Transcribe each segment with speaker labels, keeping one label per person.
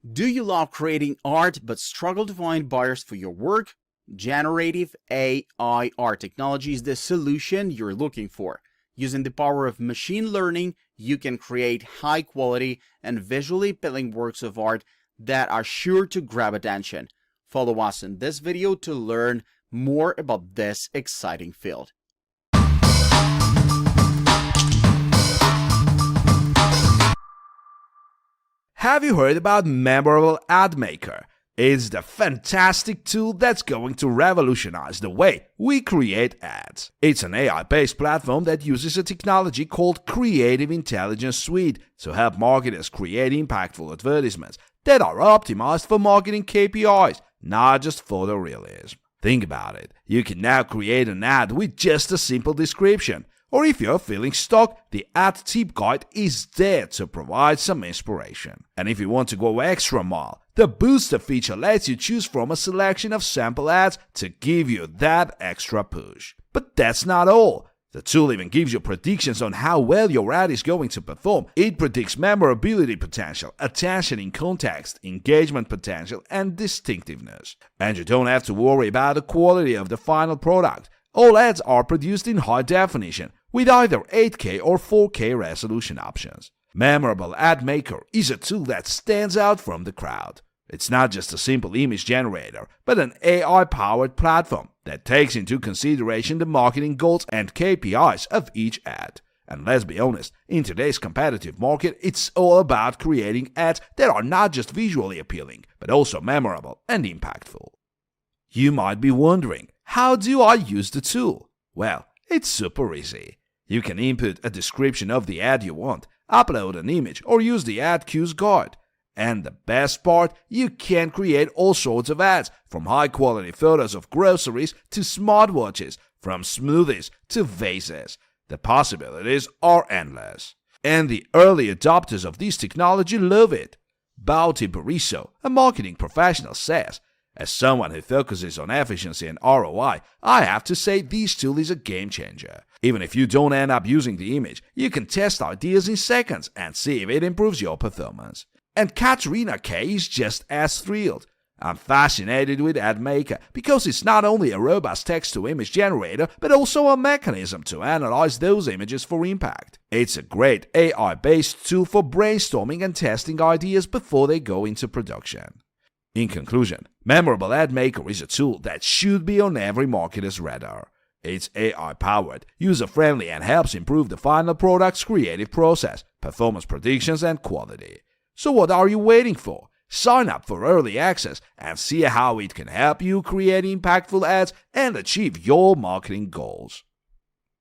Speaker 1: Do you love creating art but struggle to find buyers for your work? Generative AI art technology is the solution you're looking for. Using the power of machine learning, you can create high quality and visually appealing works of art that are sure to grab attention. Follow us in this video to learn more about this exciting field.
Speaker 2: Have you heard about Memorable Ad Maker? It's the fantastic tool that's going to revolutionize the way we create ads. It's an AI-based platform that uses a technology called Creative Intelligence Suite to help marketers create impactful advertisements that are optimized for marketing KPIs, not just photorealism. Think about it. You can now create an ad with just a simple description. Or if you're feeling stuck, the ad tip guide is there to provide some inspiration. And if you want to go extra mile, the booster feature lets you choose from a selection of sample ads to give you that extra push. But that's not all. The tool even gives you predictions on how well your ad is going to perform. It predicts memorability potential, attention in context, engagement potential, and distinctiveness. And you don't have to worry about the quality of the final product. All ads are produced in high definition, with either 8K or 4K resolution options. Memorable Ad Maker is a tool that stands out from the crowd. It's not just a simple image generator, but an AI-powered platform that takes into consideration the marketing goals and KPIs of each ad. And let's be honest, in today's competitive market, it's all about creating ads that are not just visually appealing, but also memorable and impactful. You might be wondering, how do I use the tool? Well, it's super easy. You can input a description of the ad you want, upload an image, or use the ad cues guide. And the best part, you can create all sorts of ads, from high-quality photos of groceries to smartwatches, from smoothies to vases. The possibilities are endless. And the early adopters of this technology love it. Bauti Bariso, a marketing professional, says, "As someone who focuses on efficiency and ROI, I have to say this tool is a game changer. Even if you don't end up using the image, you can test ideas in seconds and see if it improves your performance." And Katrina K is just as thrilled. "I'm fascinated with AdMaker because it's not only a robust text-to-image generator, but also a mechanism to analyze those images for impact. It's a great AI-based tool for brainstorming and testing ideas before they go into production." In conclusion, Memorable Ad Maker is a tool that should be on every marketer's radar. It's AI-powered, user-friendly, and helps improve the final product's creative process, performance predictions, and quality. So what are you waiting for? Sign up for early access and see how it can help you create impactful ads and achieve your marketing goals.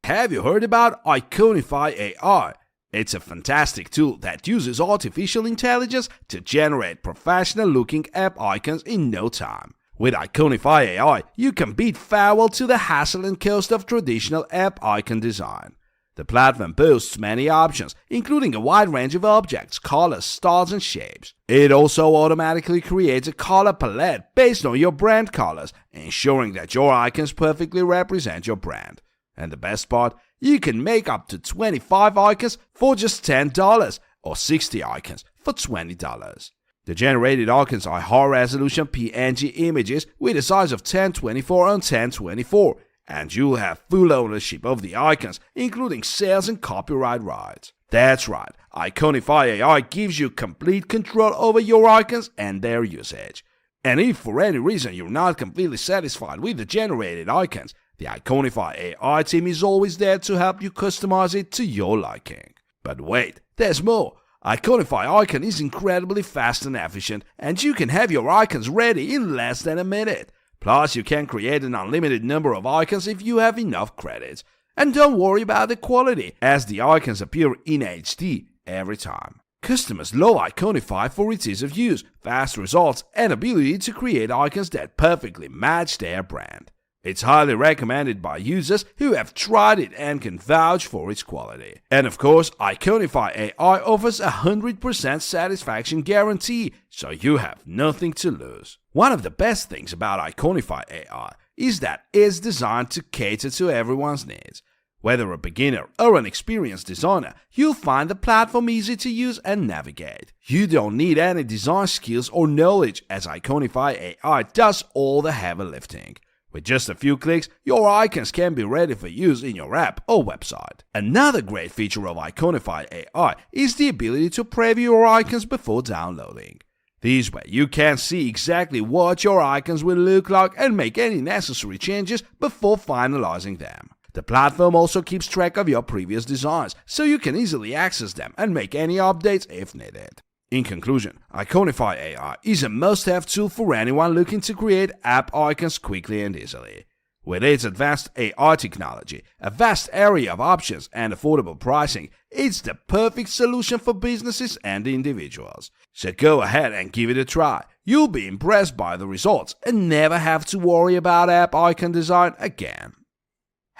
Speaker 2: Have you heard about Iconify AI? It's a fantastic tool that uses artificial intelligence to generate professional-looking app icons in no time. With Iconify AI, you can beat farewell to the hassle and cost of traditional app icon design. The platform boasts many options, including a wide range of objects, colors, styles, and shapes. It also automatically creates a color palette based on your brand colors, ensuring that your icons perfectly represent your brand. And the best part, you can make up to 25 icons for just $10 or 60 icons for $20. The generated icons are high-resolution PNG images with a size of 1024 on 1024, and you'll have full ownership of the icons, including sales and copyright rights. That's right, Iconify AI gives you complete control over your icons and their usage. And if for any reason you're not completely satisfied with the generated icons, the Iconify AI team is always there to help you customize it to your liking. But wait, there's more. Iconify Icon is incredibly fast and efficient, and you can have your icons ready in less than a minute. Plus, you can create an unlimited number of icons if you have enough credits. And don't worry about the quality, as the icons appear in HD every time. Customers love Iconify for its ease of use, fast results, and ability to create icons that perfectly match their brand. It's highly recommended by users who have tried it and can vouch for its quality. And of course, Iconify AI offers a 100% satisfaction guarantee, so you have nothing to lose. One of the best things about Iconify AI is that it's designed to cater to everyone's needs. Whether a beginner or an experienced designer, you'll find the platform easy to use and navigate. You don't need any design skills or knowledge, as Iconify AI does all the heavy lifting. With just a few clicks, your icons can be ready for use in your app or website. Another great feature of Iconify AI is the ability to preview your icons before downloading. This way, you can see exactly what your icons will look like and make any necessary changes before finalizing them. The platform also keeps track of your previous designs, so you can easily access them and make any updates if needed. In conclusion, Iconify AI is a must-have tool for anyone looking to create app icons quickly and easily. With its advanced AI technology, a vast area of options, and affordable pricing, it's the perfect solution for businesses and individuals. So go ahead and give it a try. You'll be impressed by the results and never have to worry about app icon design again.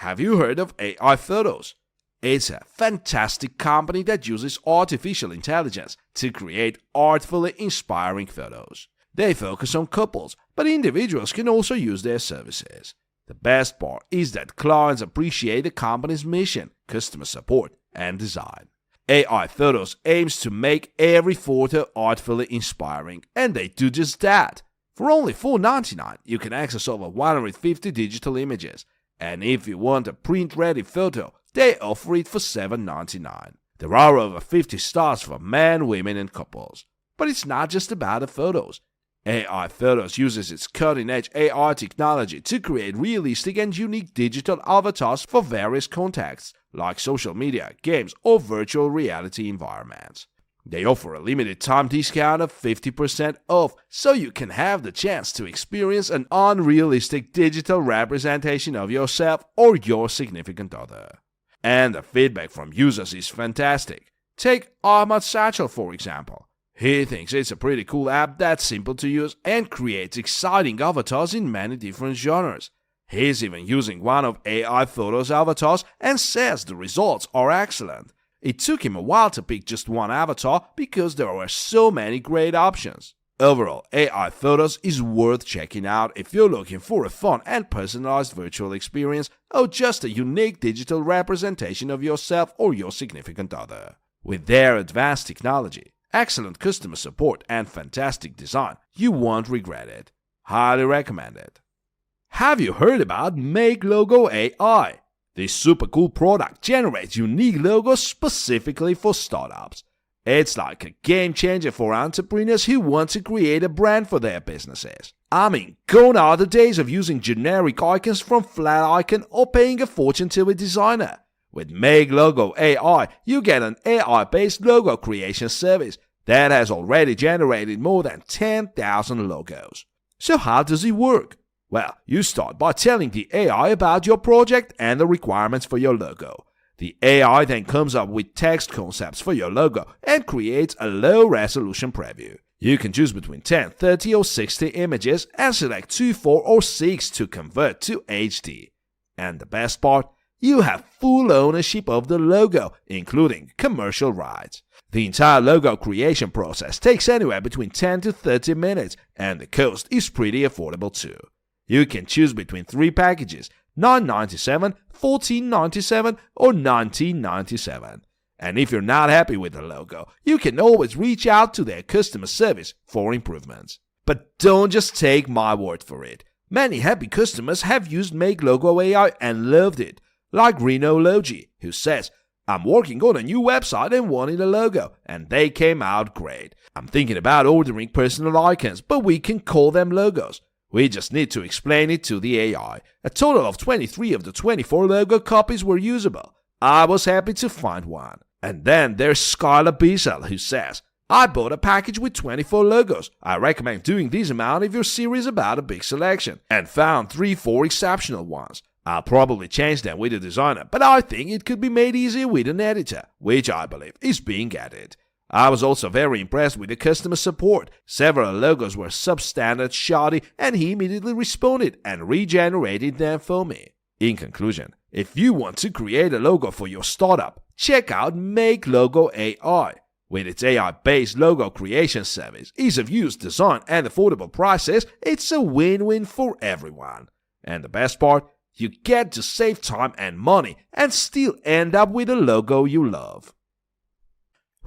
Speaker 2: Have you heard of AI Photos? It's a fantastic company that uses artificial intelligence to create artfully inspiring photos. They focus on couples, but individuals can also use their services. The best part is that clients appreciate the company's mission, customer support, and design. AI Photos aims to make every photo artfully inspiring, and they do just that. For only $4.99, you can access over 150 digital images. And if you want a print-ready photo, they offer it for $7.99. There are over 50 styles for men, women, and couples. But it's not just about the photos. AI Photos uses its cutting-edge AI technology to create realistic and unique digital avatars for various contexts, like social media, games, or virtual reality environments. They offer a limited time discount of 50% off, so you can have the chance to experience an unrealistic digital representation of yourself or your significant other. And the feedback from users is fantastic. Take Ahmad Satchel, for example. He thinks it's a pretty cool app that's simple to use and creates exciting avatars in many different genres. He's even using one of AI Photos' avatars and says the results are excellent. It took him a while to pick just one avatar because there were so many great options. Overall, AI Photos is worth checking out if you're looking for a fun and personalized virtual experience or just a unique digital representation of yourself or your significant other. With their advanced technology, excellent customer support, and fantastic design, you won't regret it. Highly recommend it. Have you heard about MakeLogoAI? This super cool product generates unique logos specifically for startups. It's like a game changer for entrepreneurs who want to create a brand for their businesses. I mean, gone are the days of using generic icons from Flaticon or paying a fortune to a designer. With MakeLogoAI, you get an AI-based logo creation service that has already generated more than 10,000 logos. So how does it work? Well, you start by telling the AI about your project and the requirements for your logo. The AI then comes up with text concepts for your logo and creates a low-resolution preview. You can choose between 10, 30, or 60 images and select 2, 4, or 6 to convert to HD. And the best part? You have full ownership of the logo, including commercial rights. The entire logo creation process takes anywhere between 10 to 30 minutes, and the cost is pretty affordable too. You can choose between 3 packages, $9.97, $14.97, or $19.97. And if you're not happy with the logo, you can always reach out to their customer service for improvements. But don't just take my word for it. Many happy customers have used MakeLogoAI and loved it, like Reno Logi, who says, "I'm working on a new website and wanted a logo, and they came out great. I'm thinking about ordering personal icons, but we can call them logos. We just need to explain it to the AI. A total of 23 of the 24 logo copies were usable. I was happy to find one." And then there's Skylar Bissell, who says, "I bought a package with 24 logos. I recommend doing this amount if you're serious about a big selection, and found 3-4 exceptional ones. I'll probably change them with a designer, but I think it could be made easier with an editor, which I believe is being added. I was also very impressed with the customer support. Several logos were substandard, shoddy, and he immediately responded and regenerated them for me." In conclusion, if you want to create a logo for your startup, check out MakeLogoAI. With its AI-based logo creation service, ease of use, design, and affordable prices, it's a win-win for everyone. And the best part? You get to save time and money and still end up with a logo you love.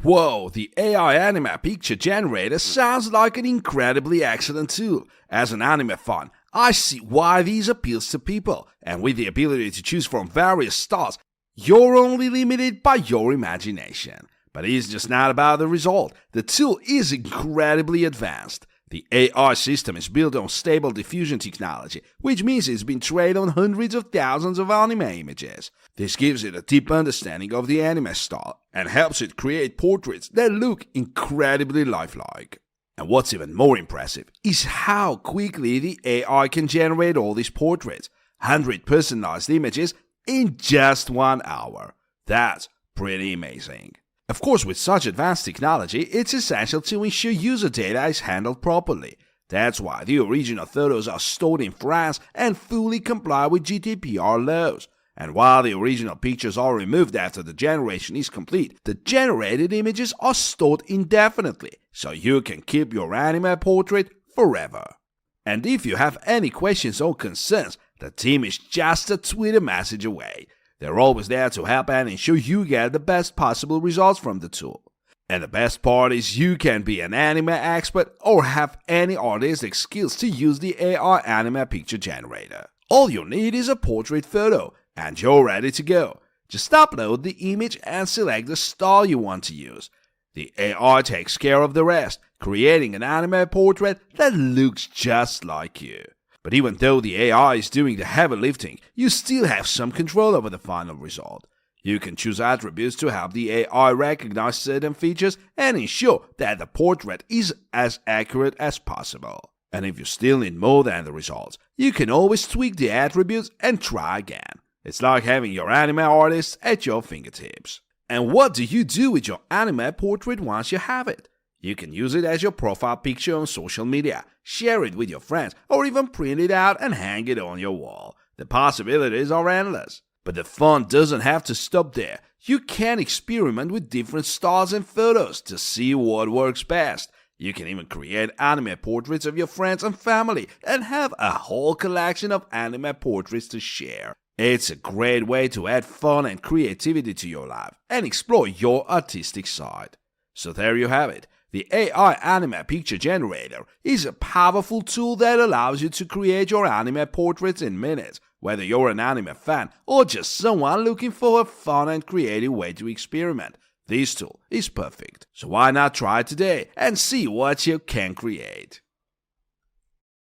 Speaker 2: Whoa, the AI anime picture generator sounds like an incredibly excellent tool. As an anime fan, I see why these appeals to people, and with the ability to choose from various styles, you're only limited by your imagination. But it's just not about the result. The tool is incredibly advanced. The AI system is built on stable diffusion technology, which means it's been trained on hundreds of thousands of anime images. This gives it a deep understanding of the anime style and helps it create portraits that look incredibly lifelike. And what's even more impressive is how quickly the AI can generate all these portraits, 100 personalized images in just 1 hour. That's pretty amazing. Of course, with such advanced technology, it's essential to ensure user data is handled properly. That's why the original photos are stored in France and fully comply with GDPR laws. And while the original pictures are removed after the generation is complete, the generated images are stored indefinitely, so you can keep your anime portrait forever. And if you have any questions or concerns, the team is just a Twitter message away. They're always there to help and ensure you get the best possible results from the tool. And the best part is you can be an anime expert or have any artistic skills to use the AI anime picture generator. All you need is a portrait photo, and you're ready to go. Just upload the image and select the style you want to use. The AI takes care of the rest, creating an anime portrait that looks just like you. But even though the AI is doing the heavy lifting, you still have some control over the final result. You can choose attributes to help the AI recognize certain features and ensure that the portrait is as accurate as possible. And if you still need more than the results, you can always tweak the attributes and try again. It's like having your anime artist at your fingertips. And what do you do with your anime portrait once you have it? You can use it as your profile picture on social media, share it with your friends, or even print it out and hang it on your wall. The possibilities are endless. But the fun doesn't have to stop there. You can experiment with different styles and photos to see what works best. You can even create anime portraits of your friends and family and have a whole collection of anime portraits to share. It's a great way to add fun and creativity to your life and explore your artistic side. So there you have it. The AI anime picture generator is a powerful tool that allows you to create your anime portraits in minutes, whether you're an anime fan or just someone looking for a fun and creative way to experiment. This tool is perfect. So why not try it today and see what you can create?